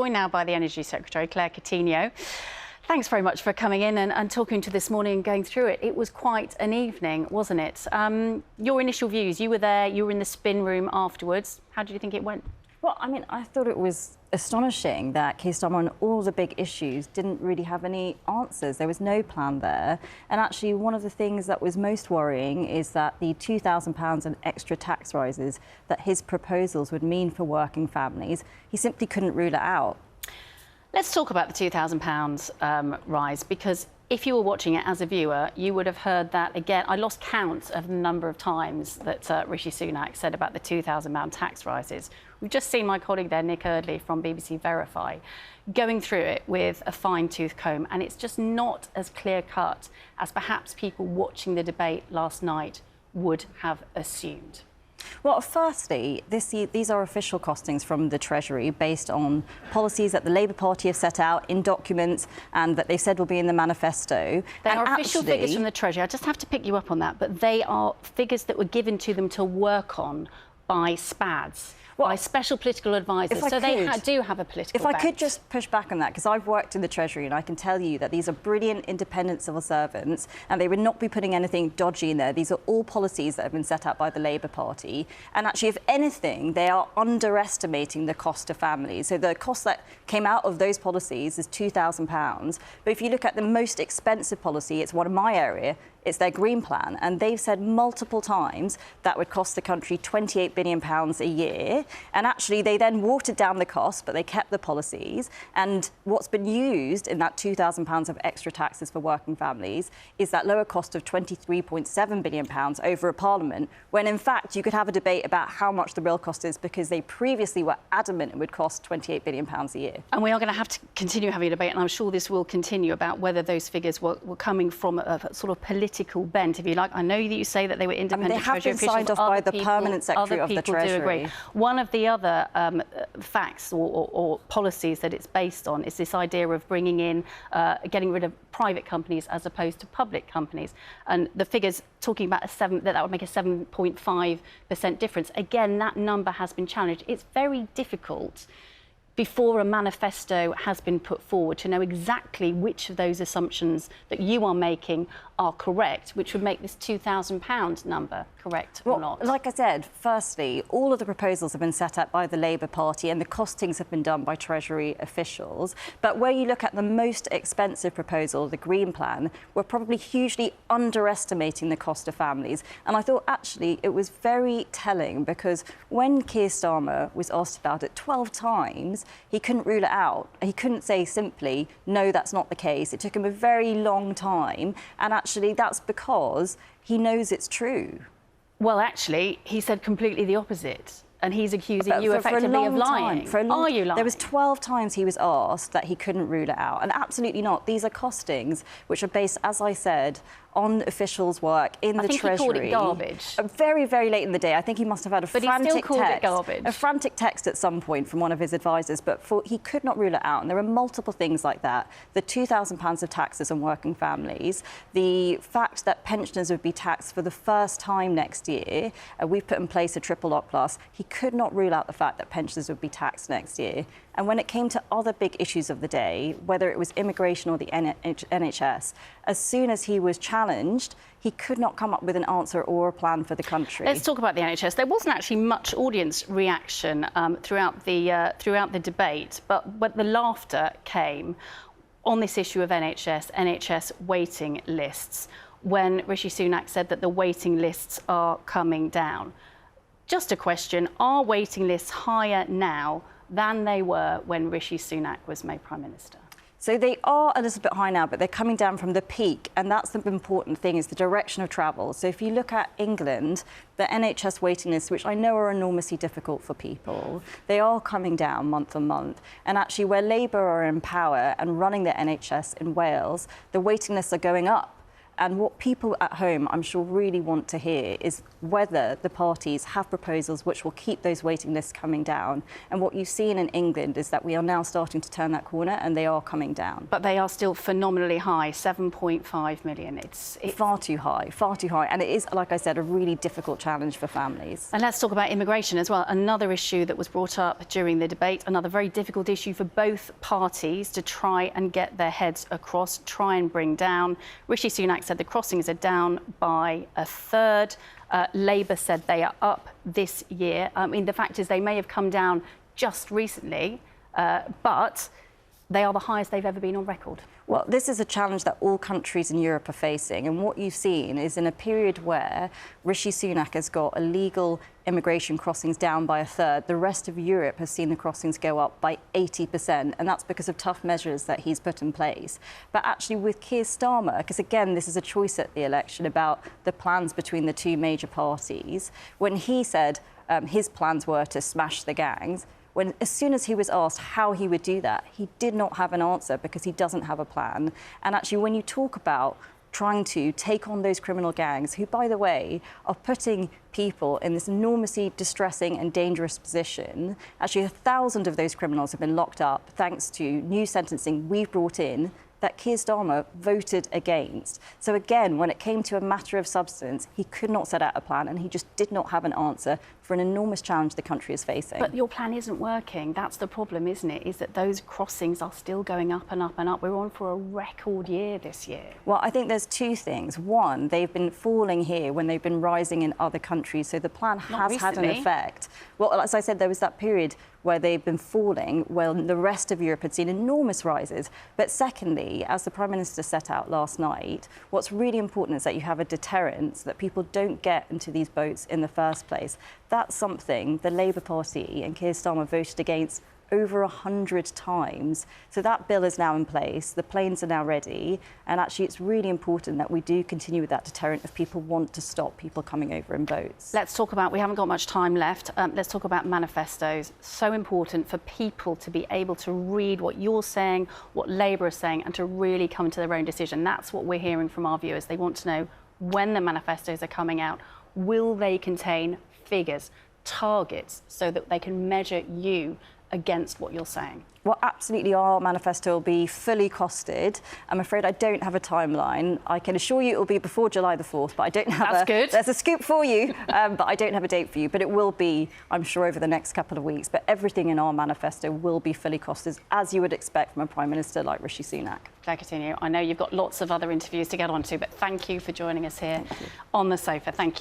Joined now by the Energy Secretary, Claire Coutinho. Thanks very much for coming in and talking to this morning and going through it. It was quite an evening, wasn't it? Your initial views, you were there, you were in the spin room afterwards. How did you think it went? Well, I mean, I thought it was astonishing that Keir Starmer on all the big issues didn't really have any answers. There was no plan there. And actually, one of the things that was most worrying is that the £2,000 in extra tax rises that his proposals would mean for working families, he simply couldn't rule it out. Let's talk about the £2,000 rise, because if you were watching it as a viewer, you would have heard that again. I lost count of the number of times that Rishi Sunak said about the £2,000 tax rises. We've just seen my colleague there, Nick Eardley from BBC Verify, going through it with a fine-tooth comb, and it's just not as clear-cut as perhaps people watching the debate last night would have assumed. Well, firstly, these are official costings from the Treasury based on policies that the Labour Party have set out in documents and that they said will be in the manifesto. They are official figures from the Treasury. I just have to pick you up on that, but they are figures that were given to them to work on by SPADs. By special political advisors, so they do have a political If I could just push back on that, because I've worked in the Treasury and I can tell you that these are brilliant independent civil servants and they would not be putting anything dodgy in there. These are all policies that have been set out by the Labour Party. And actually, if anything, they are underestimating the cost to families. So the cost that came out of those policies is £2,000. But if you look at the most expensive policy, it's one in my area, it's their Green Plan, and they've said multiple times that would cost the country £28 billion a year. And actually, they then watered down the cost, but they kept the policies. And what's been used in that £2,000 of extra taxes for working families is that lower cost of £23.7 billion over a parliament, when in fact you could have a debate about how much the real cost is, because they previously were adamant it would cost £28 billion a year. And we are going to have to continue having a debate, and I'm sure this will continue, about whether those figures were coming from a sort of political bent, if you like. I know that you say that they were independent Treasury officials. They have been signed off by the permanent secretary of the Treasury. Do agree. One of the other facts or policies that it's based on is this idea of bringing in, getting rid of private companies as opposed to public companies. And the figures talking about that would make a 7.5% difference. Again, that number has been challenged. It's very difficult before a manifesto has been put forward to know exactly which of those assumptions that you are making are correct, which would make this £2,000 number correct or not. Like I said, firstly, all of the proposals have been set up by the Labour Party and the costings have been done by Treasury officials. But where you look at the most expensive proposal, the Green Plan, we're probably hugely underestimating the cost of families. And I thought, actually, it was very telling, because when Keir Starmer was asked about it 12 times, he couldn't rule it out. He couldn't say simply, no, that's not the case. It took him a very long time. And actually, that's because he knows it's true. Well, actually, he said completely the opposite. And he's accusing you effectively of lying. Are you lying? There was 12 times he was asked that he couldn't rule it out. And absolutely not. These are costings which are based, as I said, on officials' work in the Treasury. I think he called it garbage. Very, very late in the day. I think he must have had a frantic text at some point from one of his advisors, but he could not rule it out. And there are multiple things like that. The £2,000 of taxes on working families, the fact that pensioners would be taxed for the first time next year. We've put in place a triple lock plus. He could not rule out the fact that pensioners would be taxed next year. And when it came to other big issues of the day, whether it was immigration or the NHS, as soon as he was challenged, he could not come up with an answer or a plan for the country. Let's talk about the NHS. There wasn't actually much audience reaction throughout the debate, but the laughter came on this issue of NHS waiting lists, when Rishi Sunak said that the waiting lists are coming down. Just a question, are waiting lists higher now than they were when Rishi Sunak was made Prime Minister? So they are a little bit high now, but they're coming down from the peak. And that's the important thing, is the direction of travel. So if you look at England, the NHS waiting lists, which I know are enormously difficult for people, they are coming down month on month. And actually, where Labour are in power and running the NHS in Wales, the waiting lists are going up. And what people at home, I'm sure, really want to hear is whether the parties have proposals which will keep those waiting lists coming down. And what you've seen in England is that we are now starting to turn that corner, and they are coming down. But they are still phenomenally high, 7.5 million. It's far too high, far too high. And it is, like I said, a really difficult challenge for families. And let's talk about immigration as well. Another issue that was brought up during the debate, another very difficult issue for both parties to try and get their heads across, try and bring down. Rishi Sunak said the crossings are down by a third. Labour said they are up this year. I mean, the fact is they may have come down just recently, but they are the highest they've ever been on record. Well, this is a challenge that all countries in Europe are facing. And what you've seen is in a period where Rishi Sunak has got illegal immigration crossings down by a third, the rest of Europe has seen the crossings go up by 80%. And that's because of tough measures that he's put in place. But actually with Keir Starmer, because again, this is a choice at the election about the plans between the two major parties, when he said his plans were to smash the gangs, as soon as he was asked how he would do that, he did not have an answer because he doesn't have a plan. And actually, when you talk about trying to take on those criminal gangs, who, by the way, are putting people in this enormously distressing and dangerous position, actually 1,000 of those criminals have been locked up thanks to new sentencing we've brought in that Keir Starmer voted against. So again, when it came to a matter of substance, he could not set out a plan, and he just did not have an answer for an enormous challenge the country is facing. But your plan isn't working. That's the problem, isn't it? Is that those crossings are still going up and up and up. We're on for a record year this year. Well, I think there's two things. One, they've been falling here when they've been rising in other countries, so the plan has had an effect. Well, as I said, there was that period where they've been falling, while the rest of Europe had seen enormous rises. But secondly, as the Prime Minister set out last night, what's really important is that you have a deterrence, that people don't get into these boats in the first place. That's something the Labour Party and Keir Starmer voted against over 100 times. So that bill is now in place, the planes are now ready, and actually it's really important that we do continue with that deterrent if people want to stop people coming over in boats. Let's talk about, we haven't got much time left, let's talk about manifestos. So important for people to be able to read what you're saying, what Labour is saying, and to really come to their own decision. That's what we're hearing from our viewers. They want to know when the manifestos are coming out. Will they contain figures, targets, so that they can measure you against what you're saying? Well, absolutely, our manifesto will be fully costed. I'm afraid I don't have a timeline. I can assure you it will be before July the 4th, but I don't have That's good. There's a scoop for you, but I don't have a date for you. But it will be, I'm sure, over the next couple of weeks. But everything in our manifesto will be fully costed, as you would expect from a Prime Minister like Rishi Sunak. Claire Coutinho, I know you've got lots of other interviews to get onto, but thank you for joining us here on The Sofa. Thank you.